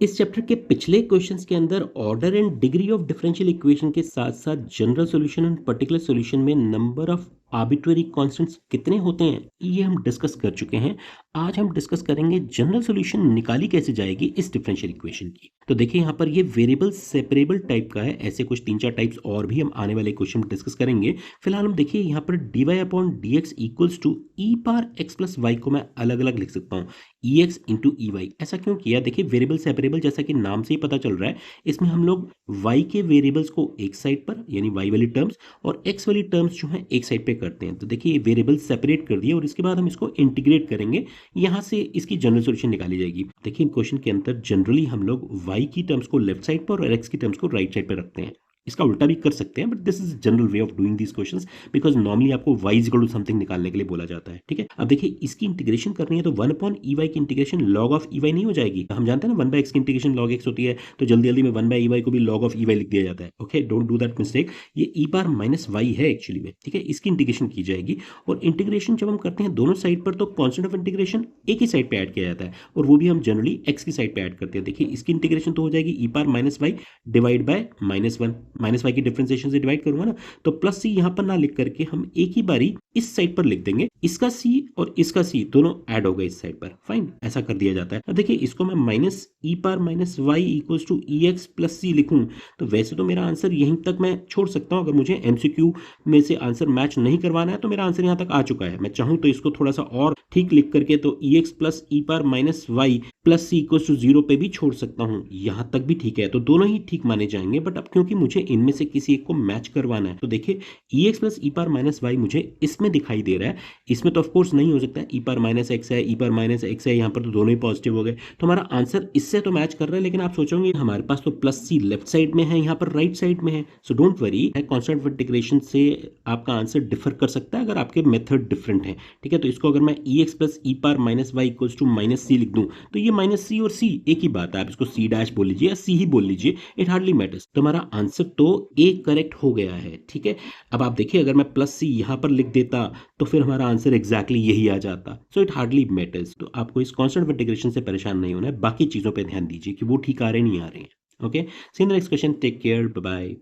इस चैप्टर के पिछले क्वेश्चंस के अंदर order and degree of differential equation के साथ साथ general solution and particular solution में नंबर ऑफ आर्बिट्ररी कांस्टेंट्स कितने होते हैं ये हम डिस्कस कर चुके हैं। आज हम डिस्कस करेंगे जनरल सॉल्यूशन निकाली कैसे जाएगी इस डिफरेंशियल इक्वेशन की। तो देखिए यहाँ पर ये वेरिएबल सेपरेबल टाइप का है, ऐसे कुछ 3-4 टाइप्स और भी हम आने वाले क्वेश्चन में डिस्कस करेंगे। फिलहाल हम देखिए यहाँ पर dy upon dx equals to e पार एक्स प्लस वाई को मैं अलग अलग लिख सकता हूँ, e x into e y. ऐसा क्यों किया? देखिए वेरिएबल सेपरेबल जैसा कि नाम से ही पता चल रहा है, इसमें हम लोग y के वेरिएबल्स को एक साइड पर यानी y वाली टर्म्स और x वाली टर्म्स जो है एक साइड पे करते हैं। तो देखिए ये वेरिएबल सेपरेट कर दिया और इसके बाद हम इसको इंटीग्रेट करेंगे, यहाँ से इसकी जनरल सॉल्यूशन निकाली जाएगी। देखिए क्वेश्चन के अंदर जनरली हम लोग y की टर्म्स को लेफ्ट साइड पर और x की टर्म्स को राइट साइड पर रखते हैं। इसका उल्टा भी कर सकते हैं, but this is general way of doing these questions because normally आपको y is equal to something निकालने के लिए बोला जाता है। ठीक है, अब देखिए इसकी इंटीग्रेशन करनी है तो 1 अपॉन ई वाई की integration log of e y नहीं हो जाएगी? हम जानते हैं ना 1 बाय एक्स की इंटीग्रेशन लॉग एक्स होती है, तो जल्दी जल्दी में 1 बाय ई वाई को भी लॉग ऑफ ई वाई लिख दिया जाता है। Okay, don't do that mistake. ये ई पार माइनस वाई है एक्चुअली में। ठीक है, इसकी इंटीग्रेशन की जाएगी और इंटीग्रेशन जब हम करते हैं दोनों साइड पर तो कॉन्स्टेंट ऑफ इंटीग्रेशन एक ही साइड पे ऐड किया जाता है और वो भी हम जनरली एक्स की साइड पे ऐड करते हैं। देखिए इसकी इंटीग्रेशन तो हो जाएगी e power minus y divide by minus one, minus y की डिफरेंशिएशन से डिवाइड करूंगा ना, तो प्लस सी यहां पर ना लिख करके हम एक ही बारी इस साइड पर लिख देंगे, इसका सी और इसका सी दोनों ऐड हो गए इस साइड पर। फाइन, ऐसा कर दिया जाता है। अब देखिए इसको मैं minus e power minus y equals to e x plus c लिखूं तो वैसे तो मेरा आंसर यहीं तक मैं छोड़ सकता हूं। अगर मुझे एमसीक्यू में से आंसर मैच नहीं करवाना है तो मेरा आंसर यहां तक आ चुका है। मैं चाहूं तो इसको थोड़ा सा और ठीक लिख करके तो e x plus e power minus y plus c equals to 0 पे भी छोड़ सकता हूं, यहां तक भी ठीक है। तो दोनों ही ठीक माने जाएंगे, बट अब क्योंकि मुझे इनमें से किसी एक को मैच करवाना है तो देखिए ई x plus e power minus Y मुझे इसमें दिखाई दे रहा है, इसमें तो ऑफकोर्स नहीं हो सकता है। ई पार माइनस एक्स है, ई पार माइनस एक्स है, यहाँ पर तो दोनों ही पॉजिटिव हो गए, तो हमारा आंसर इससे तो मैच कर रहा है। लेकिन आप सोचोगे हमारे पास तो प्लस सी लेफ्ट साइड में है, यहाँ पर राइट साइड में है। So don't worry, constant of integration से आपका आंसर डिफर कर सकता है अगर आपके मेथड डिफरेंट है। ठीक है, तो इसको अगर मैं e x plus e power minus y equals to minus c लिख दूं तो ये माइनस सी और सी एक ही बात है, आप इसको सी डैश बोल लीजिए या सी ही बोल लीजिए, इट हार्डली मैटर्स। तो हमारा आंसर तो ए करेक्ट हो गया है। ठीक है, अब आप देखिए अगर मैं प्लस सी यहां पर लिख देता तो फिर हमारा आंसर एग्जैक्टली यही आ जाता। So it hardly matters. तो आपको इस कांस्टेंट ऑफ इंटीग्रेशन से परेशान नहीं होना है, बाकी चीजों पे ध्यान दीजिए कि वो ठीक आ रहे नहीं आ रहे हैं। Okay, see the next question, take care, bye bye.